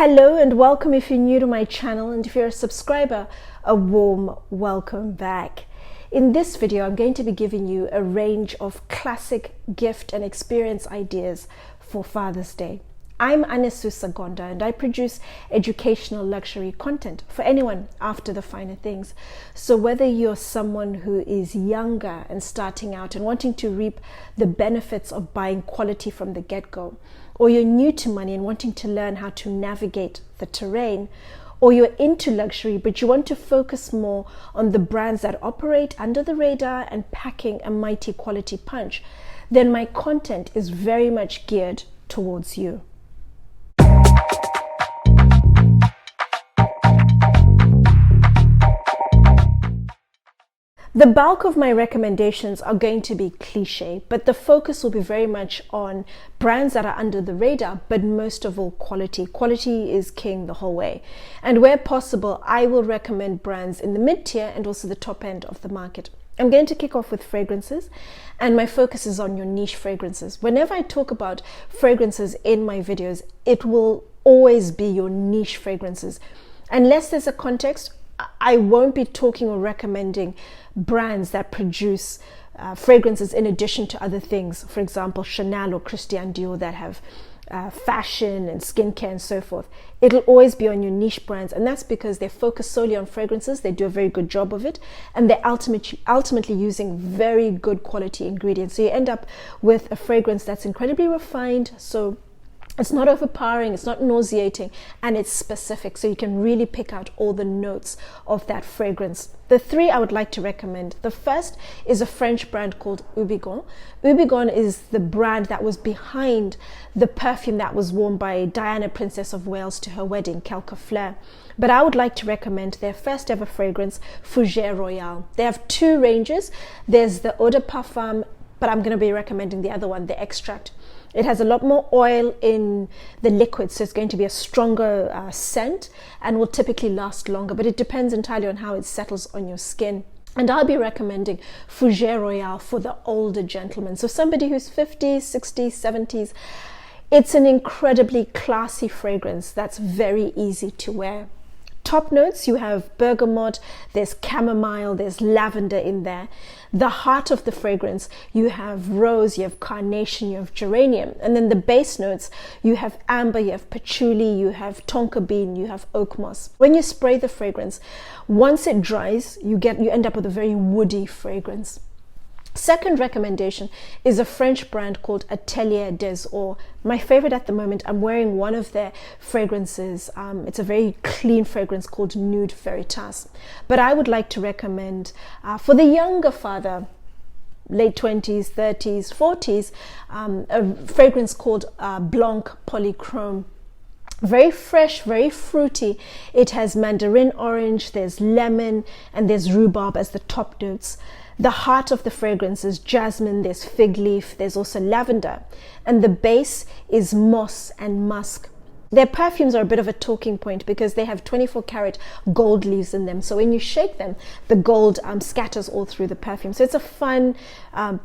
Hello and welcome if you're new to my channel, and if you're a subscriber, a warm welcome back. In this video, I'm going to be giving you a range of classic gift and experience ideas for Father's Day. I'm Anesu Sagonda and I produce educational luxury content for anyone after the finer things. So whether you're someone who is younger and starting out and wanting to reap the benefits of buying quality from the get-go, or you're new to money and wanting to learn how to navigate the terrain, or you're into luxury but you want to focus more on the brands that operate under the radar and packing a mighty quality punch, then my content is very much geared towards you. The bulk of my recommendations are going to be cliche, but the focus will be very much on brands that are under the radar, but most of all quality. Quality is king the whole way. And where possible, I will recommend brands in the mid-tier and also the top end of the market. I'm going to kick off with fragrances, and my focus is on your niche fragrances. Whenever I talk about fragrances in my videos, it will always be your niche fragrances. Unless there's a context, I won't be talking or recommending brands that produce fragrances in addition to other things. For example, Chanel or Christian Dior that have fashion and skincare and so forth. It'll always be on your niche brands, and that's because they're focused solely on fragrances. They do a very good job of it, and they're ultimately using very good quality ingredients. So you end up with a fragrance that's incredibly refined, so it's not overpowering, it's not nauseating, and it's specific, so you can really pick out all the notes of that fragrance. The three I would like to recommend. The first is a French brand called Houbigant. Houbigant is the brand that was behind the perfume that was worn by Diana, Princess of Wales, to her wedding, Quelque Fleur. But I would like to recommend their first ever fragrance, Fougère Royale. They have two ranges. There's the Eau de Parfum, but I'm going to be recommending the other one, the Extract. It has a lot more oil in the liquid, so it's going to be a stronger scent and will typically last longer, but it depends entirely on how it settles on your skin. And I'll be recommending Fougère Royale for the older gentleman, so somebody who's 50s, 60s, 70s. It's an incredibly classy fragrance that's very easy to wear. Top notes, you have bergamot, there's chamomile, there's lavender in there. The heart of the fragrance, you have rose, you have carnation, you have geranium. And then the base notes, you have amber, you have patchouli, you have tonka bean, you have oak moss. When you spray the fragrance, once it dries, you end up with a very woody fragrance. Second recommendation is a French brand called Atelier des Eaux. My favorite at the moment, I'm wearing one of their fragrances. It's a very clean fragrance called Nude Veritas. But I would like to recommend for the younger father, late 20s, 30s, 40s, a fragrance called Blanc Polychrome. Very fresh, very fruity. It has mandarin orange, there's lemon, and there's rhubarb as the top notes. The heart of the fragrance is jasmine, there's fig leaf, there's also lavender, and the base is moss and musk. Their perfumes are a bit of a talking point because they have 24 karat gold leaves in them. So when you shake them, the gold scatters all through the perfume. So it's a fun,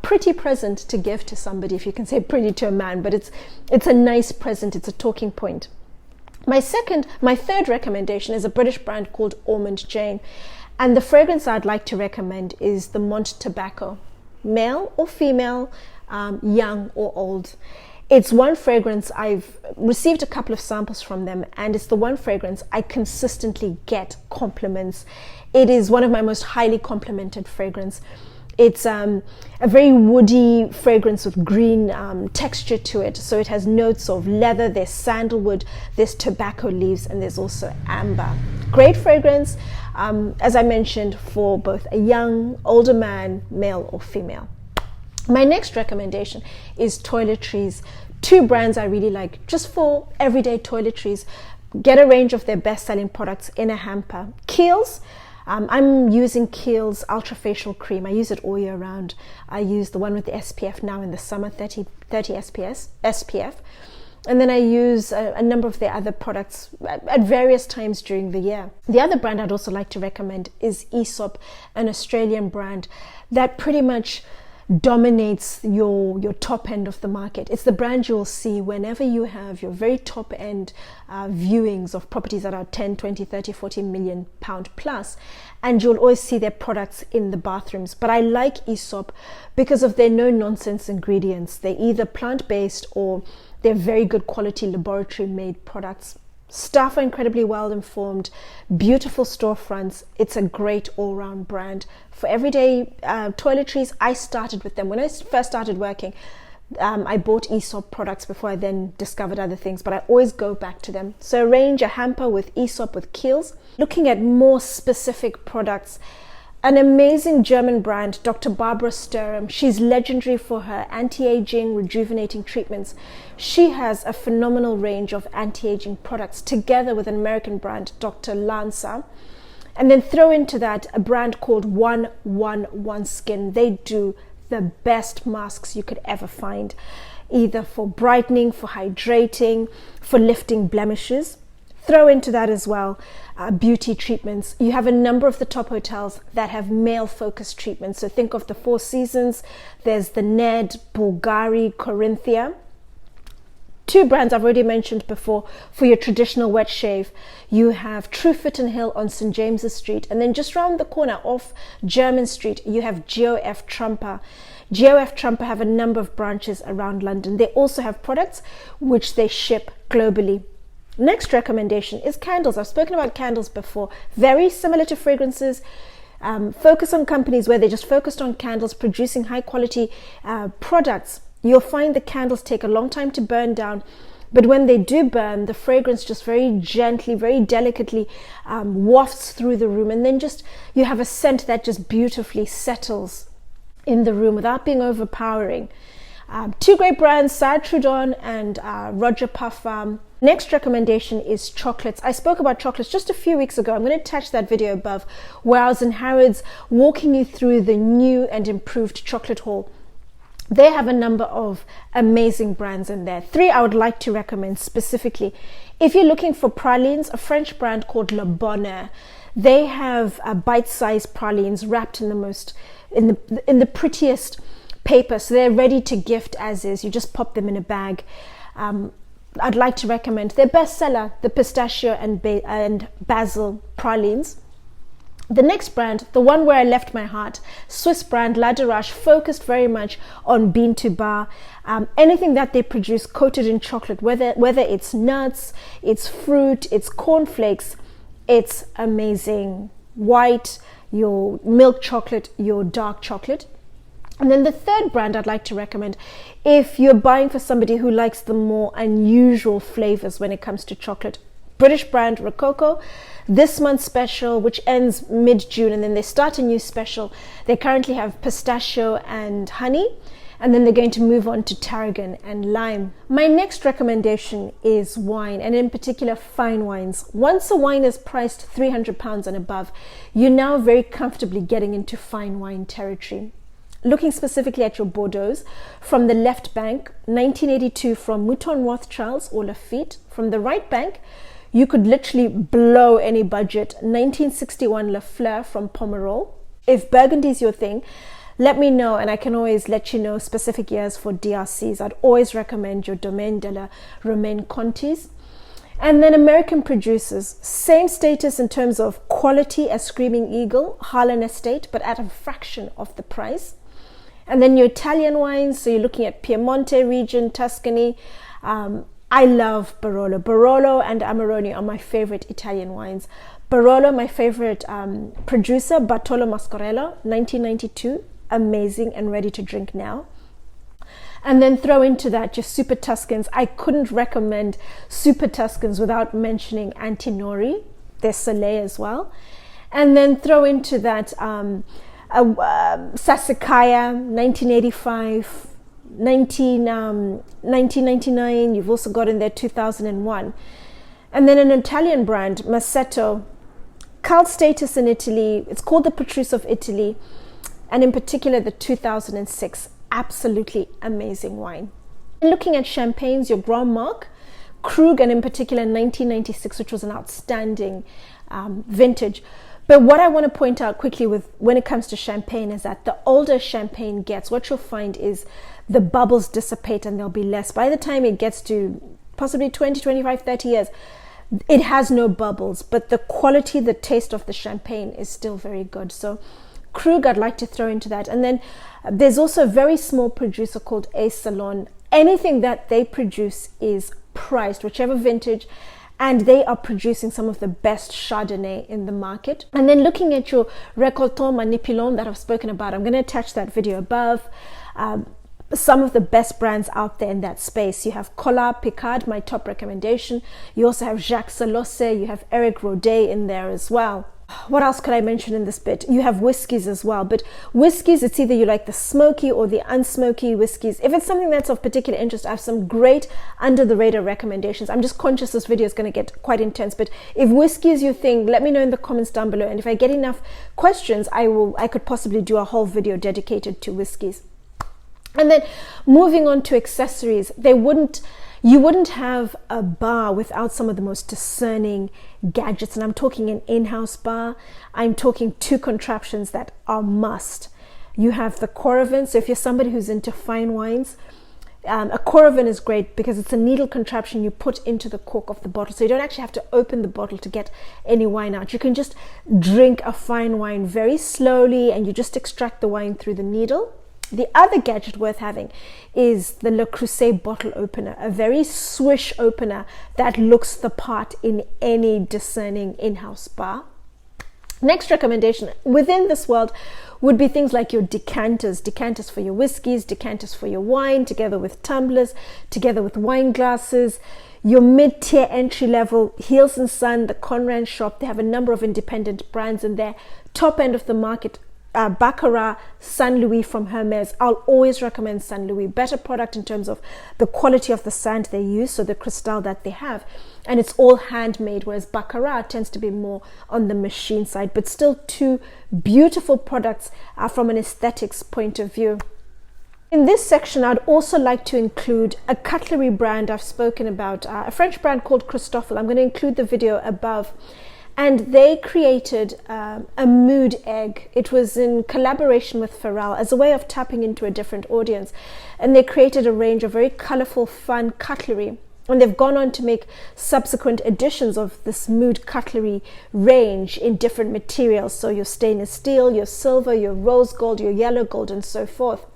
pretty present to give to somebody, if you can say pretty to a man, but it's a nice present, it's a talking point. My third recommendation is a British brand called Ormond Jane. And the fragrance I'd like to recommend is the Mont Tobacco, male or female, young or old. It's one fragrance, I've received a couple of samples from them, and it's the one fragrance I consistently get compliments. It is one of my most highly complimented fragrance. It's a very woody fragrance with green texture to it. So it has notes of leather, there's sandalwood, there's tobacco leaves, and there's also amber. Great fragrance, as I mentioned, for both a young, older man, male or female. My next recommendation is Toiletries. Two brands I really like, just for everyday toiletries. Get a range of their best-selling products in a hamper. Kiehl's. I'm using Kiehl's Ultra Facial Cream. I use it all year round. I use the one with the SPF now in the summer, 30 SPF. And then I use a number of their other products at various times during the year. The other brand I'd also like to recommend is Aesop, an Australian brand that pretty much dominates your top end of the market. It's the brand you'll see whenever you have your very top end viewings of properties that are 10, 20, 30, 40 million pound plus, and you'll always see their products in the bathrooms. But I like Aesop because of their no nonsense ingredients. They're either plant-based or they're very good quality laboratory made products. Staff are incredibly well informed, beautiful storefronts. It's a great all-round brand. For everyday toiletries, I started with them. When I first started working, I bought Aesop products before I then discovered other things, but I always go back to them. So arrange a hamper with Aesop with Kiehl's. Looking at more specific products, an amazing German brand, Dr. Barbara Sturm. She's legendary for her anti-aging, rejuvenating treatments. She has a phenomenal range of anti-aging products together with an American brand, Dr. Lanza. And then throw into that a brand called 111 Skin. They do the best masks you could ever find, either for brightening, for hydrating, for lifting blemishes. Throw into that as well beauty treatments. You have a number of the top hotels that have male focused treatments. So think of the Four Seasons, there's the Ned, Bulgari, Corinthia. Two brands I've already mentioned before for your traditional wet shave. You have True Fit and Hill on St. James's Street, and then just round the corner off Jermyn Street you have GOF Trumper. GOF Trumper have a number of branches around London. They also have products which they ship globally. Next recommendation is candles. I've spoken about candles before. Very similar to fragrances. Focus on companies where they're just focused on candles, producing high quality products. You'll find the candles take a long time to burn down, but when they do burn, the fragrance just very gently, very delicately wafts through the room, and then just you have a scent that just beautifully settles in the room without being overpowering. Two great brands, Sad Trudon and Roger Parfum. Next recommendation is chocolates. I spoke about chocolates just a few weeks ago. I'm going to attach that video above where I was in Harrods walking you through the new and improved chocolate haul. They have a number of amazing brands in there. Three I would like to recommend specifically. If you're looking for pralines, a French brand called Le Bonheur. They have bite-sized pralines wrapped in the prettiest paper, so they're ready to gift as is. You just pop them in a bag. I'd like to recommend their bestseller, the pistachio and basil pralines. The next brand, the one where I left my heart, Swiss brand La Derache, focused very much on bean to bar. Anything that they produce coated in chocolate, whether it's nuts, it's fruit, it's cornflakes, it's amazing. White, your milk chocolate, your dark chocolate. And then the third brand I'd like to recommend, if you're buying for somebody who likes the more unusual flavors when it comes to chocolate, British brand Rococo. This month's special, which ends mid-June, and then they start a new special. They currently have pistachio and honey, and then they're going to move on to tarragon and lime. My next recommendation is wine, and in particular fine wines. Once a wine is priced £300 and above, you're now very comfortably getting into fine wine territory. Looking specifically at your Bordeaux, from the left bank, 1982 from Mouton Rothschilds or Lafite. From the right bank, you could literally blow any budget, 1961 La Fleur from Pomerol. If Burgundy is your thing, let me know, and I can always let you know specific years for DRCs. I'd always recommend your Domaine de la Romaine Contis. And then American producers, same status in terms of quality as Screaming Eagle, Harlan Estate, but at a fraction of the price. And then your Italian wines, so you're looking at Piemonte region, Tuscany. I love Barolo. Barolo and Amarone are my favorite Italian wines. Barolo, my favorite producer, Bartolo Mascarello, 1992, amazing and ready to drink now. And then throw into that your Super Tuscans. I couldn't recommend Super Tuscans without mentioning Antinori, their Soleil as well. And then throw into that Sassicaia, 1985, 1999, you've also got in there 2001. And then an Italian brand, Massetto, cult status in Italy. It's called the Petrus of Italy, and in particular the 2006, absolutely amazing wine. And looking at champagnes, your Grand Marque, Krug, and in particular 1996, which was an outstanding vintage. But what I want to point out quickly with when it comes to champagne is that the older champagne gets, what you'll find is the bubbles dissipate and there'll be less. By the time it gets to possibly 20, 25, 30 years, it has no bubbles, but the quality, the taste of the champagne is still very good. So Krug, I'd like to throw into that. And then there's also a very small producer called A Salon. Anything that they produce is priced, whichever vintage, and they are producing some of the best Chardonnay in the market. And then looking at your Récoltant Manipulant that I've spoken about, I'm going to attach that video above. Some of the best brands out there in that space. You have Collard Picard, my top recommendation. You also have Jacques Salosse, you have Eric Rodet in there as well. What else could I mention in this bit? You have whiskies as well, but whiskies, it's either you like the smoky or the unsmoky whiskies. If it's something that's of particular interest, I have some great under the radar recommendations. I'm just conscious this video is going to get quite intense, but if whiskey is your thing, let me know in the comments down below. And if I get enough questions, I could possibly do a whole video dedicated to whiskies. And then moving on to accessories, you wouldn't have a bar without some of the most discerning gadgets. And I'm talking an in-house bar. I'm talking two contraptions that are must. You have the Coravin. So if you're somebody who's into fine wines, a Coravin is great because it's a needle contraption you put into the cork of the bottle. So you don't actually have to open the bottle to get any wine out. You can just drink a fine wine very slowly and you just extract the wine through the needle. The other gadget worth having is the Le Creuset bottle opener, a very swish opener that looks the part in any discerning in-house bar. Next recommendation within this world would be things like your decanters for your whiskies, decanters for your wine, together with tumblers, together with wine glasses. Your mid-tier entry level, Heels & Son, the Conran shop, they have a number of independent brands in there. Top end of the market, Baccarat, Saint Louis from Hermes. I'll always recommend Saint Louis. Better product in terms of the quality of the sand they use, so the crystal that they have. And it's all handmade, whereas Baccarat tends to be more on the machine side, but still two beautiful products from an aesthetics point of view. In this section, I'd also like to include a cutlery brand I've spoken about, a French brand called Christoffel. I'm going to include the video above. And they created a mood egg. It was in collaboration with Pharrell as a way of tapping into a different audience. And they created a range of very colorful, fun cutlery. And they've gone on to make subsequent editions of this mood cutlery range in different materials. So your stainless steel, your silver, your rose gold, your yellow gold, and so forth.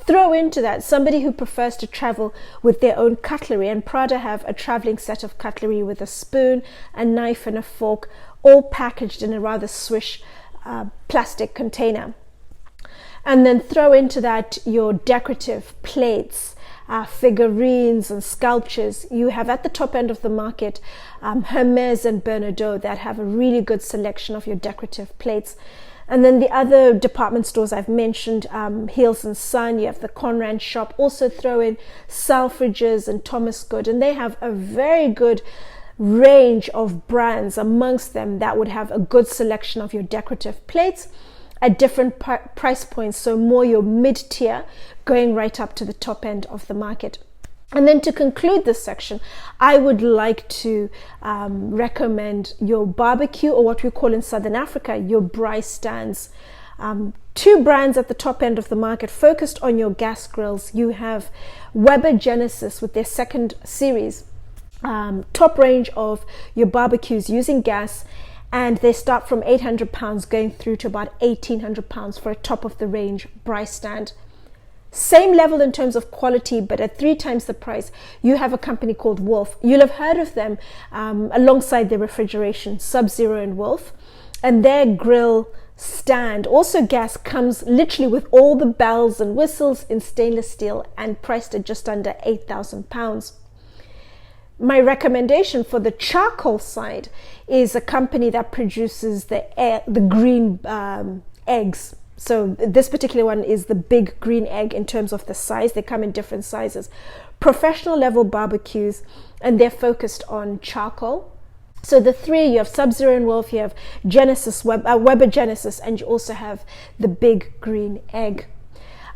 Throw into that somebody who prefers to travel with their own cutlery, and Prada have a traveling set of cutlery with a spoon, a knife and a fork, all packaged in a rather swish plastic container. And then throw into that your decorative plates, figurines and sculptures. You have at the top end of the market Hermes and Bernardaud that have a really good selection of your decorative plates. And then the other department stores I've mentioned, Heels & Son, you have the Conran shop. Also throw in Selfridges and Thomas Good, and they have a very good range of brands amongst them that would have a good selection of your decorative plates at different price points, so more your mid-tier going right up to the top end of the market. And then to conclude this section, I would like to recommend your barbecue, or what we call in Southern Africa, your braai stands. Two brands at the top end of the market focused on your gas grills. You have Weber Genesis with their second series, top range of your barbecues using gas, and they start from £800 going through to about £1,800 for a top of the range braai stand. Same level in terms of quality, but at 3 times the price, you have a company called Wolf. You'll have heard of them alongside their refrigeration, Sub-Zero and Wolf. And their grill stand, also gas, comes literally with all the bells and whistles in stainless steel and priced at just under £8,000. My recommendation for the charcoal side is a company that produces the green eggs. So this particular one is the big green egg in terms of the size. They come in different sizes. Professional level barbecues, and they're focused on charcoal. So the three, you have Sub-Zero and Wolf, you have Genesis, Weber Genesis, and you also have the big green egg.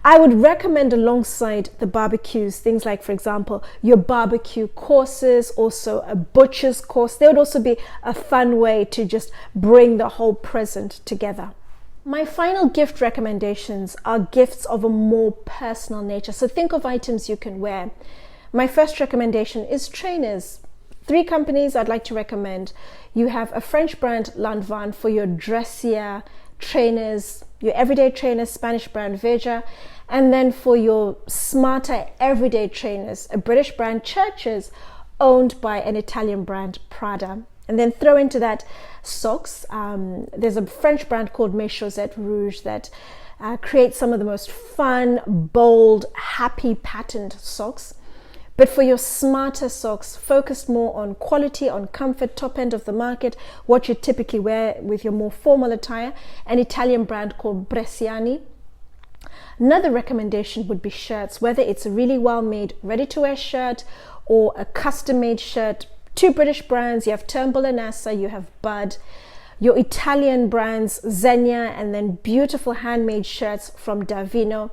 I would recommend alongside the barbecues, things like, for example, your barbecue courses, also a butcher's course. They would also be a fun way to just bring the whole present together. My final gift recommendations are gifts of a more personal nature. So think of items you can wear. My first recommendation is trainers. 3 companies I'd like to recommend. You have a French brand, Lanvin, for your dressier trainers, your everyday trainers, Spanish brand, Veja. And then for your smarter everyday trainers, a British brand, Churches, owned by an Italian brand, Prada. And then throw into that socks. There's a French brand called Mes Chaussettes Rouge that creates some of the most fun, bold, happy patterned socks. But for your smarter socks, focused more on quality, on comfort, top end of the market, what you typically wear with your more formal attire, an Italian brand called Bresciani. Another recommendation would be shirts, whether it's a really well-made, ready-to-wear shirt or a custom-made shirt. 2 British brands, you have Turnbull and Assa, you have Bud. Your Italian brands, Zegna, and then beautiful handmade shirts from Davino.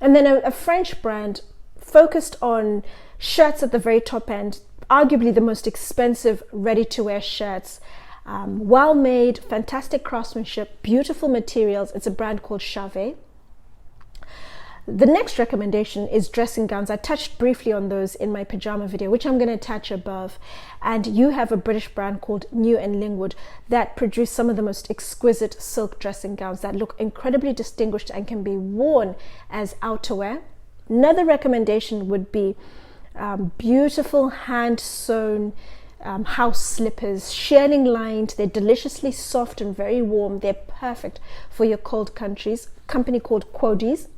And then a French brand focused on shirts at the very top end, arguably the most expensive ready-to-wear shirts. Well-made, fantastic craftsmanship, beautiful materials. It's a brand called Chave. The next recommendation is dressing gowns. I touched briefly on those in my pajama video, which I'm going to attach above. And you have a British brand called New and Lingwood that produce some of the most exquisite silk dressing gowns that look incredibly distinguished and can be worn as outerwear. Another recommendation would be beautiful hand-sewn house slippers, shearling lined. They're deliciously soft and very warm. They're perfect for your cold countries. A company called Quodies.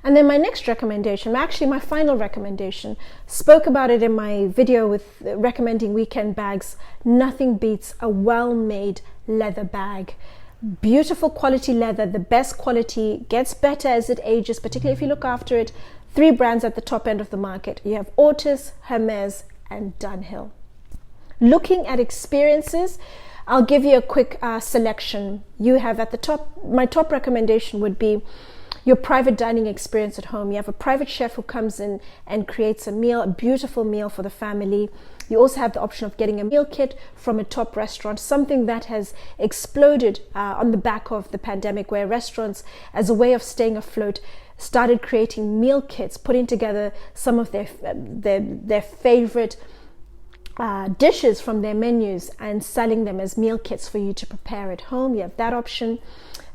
And then my next recommendation, actually my final recommendation, spoke about it in my video with recommending weekend bags. Nothing beats a well-made leather bag. Beautiful quality leather, the best quality, gets better as it ages, particularly if you look after it. 3 brands at the top end of the market. You have Ortis, Hermes, and Dunhill. Looking at experiences, I'll give you a quick selection. You have at the top, my top recommendation would be your private dining experience at home. You have a private chef who comes in and creates a meal, a beautiful meal for the family. You also have the option of getting a meal kit from a top restaurant, something that has exploded on the back of the pandemic, where restaurants, as a way of staying afloat, started creating meal kits, putting together some of their favorite dishes from their menus and selling them as meal kits for you to prepare at home. You have that option.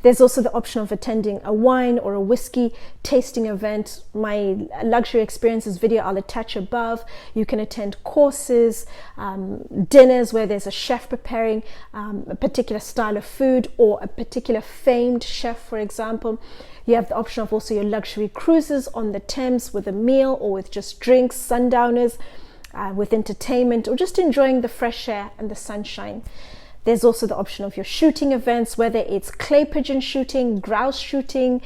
There's also the option of attending a wine or a whiskey tasting event. My luxury experiences video I'll attach above. You can attend courses, dinners where there's a chef preparing a particular style of food or a particular famed chef, for example. You have the option of also your luxury cruises on the Thames with a meal or with just drinks, sundowners, with entertainment, or just enjoying the fresh air and the sunshine. There's also the option of your shooting events, whether it's clay pigeon shooting, grouse shooting,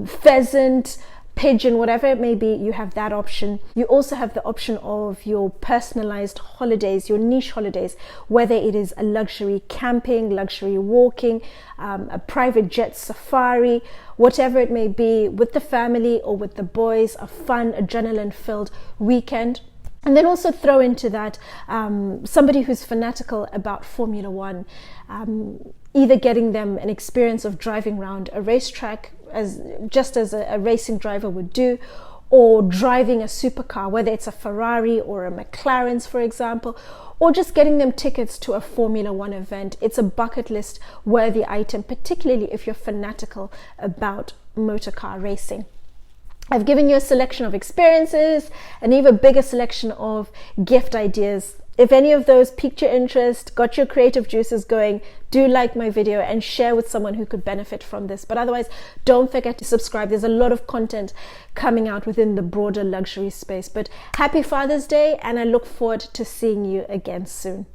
pheasant, pigeon, whatever it may be, you have that option. You also have the option of your personalized holidays, your niche holidays, whether it is a luxury camping, luxury walking, a private jet safari, whatever it may be, with the family or with the boys, a fun, adrenaline-filled weekend. And then also throw into that somebody who's fanatical about Formula One, either getting them an experience of driving around a racetrack as a racing driver would do, or driving a supercar, whether it's a Ferrari or a McLaren's, for example, or just getting them tickets to a Formula One event. It's a bucket list worthy item, particularly if you're fanatical about motorcar racing. I've given you a selection of experiences, an even bigger selection of gift ideas. If any of those piqued your interest, got your creative juices going, do like my video and share with someone who could benefit from this. But otherwise, don't forget to subscribe. There's a lot of content coming out within the broader luxury space. But happy Father's Day, and I look forward to seeing you again soon.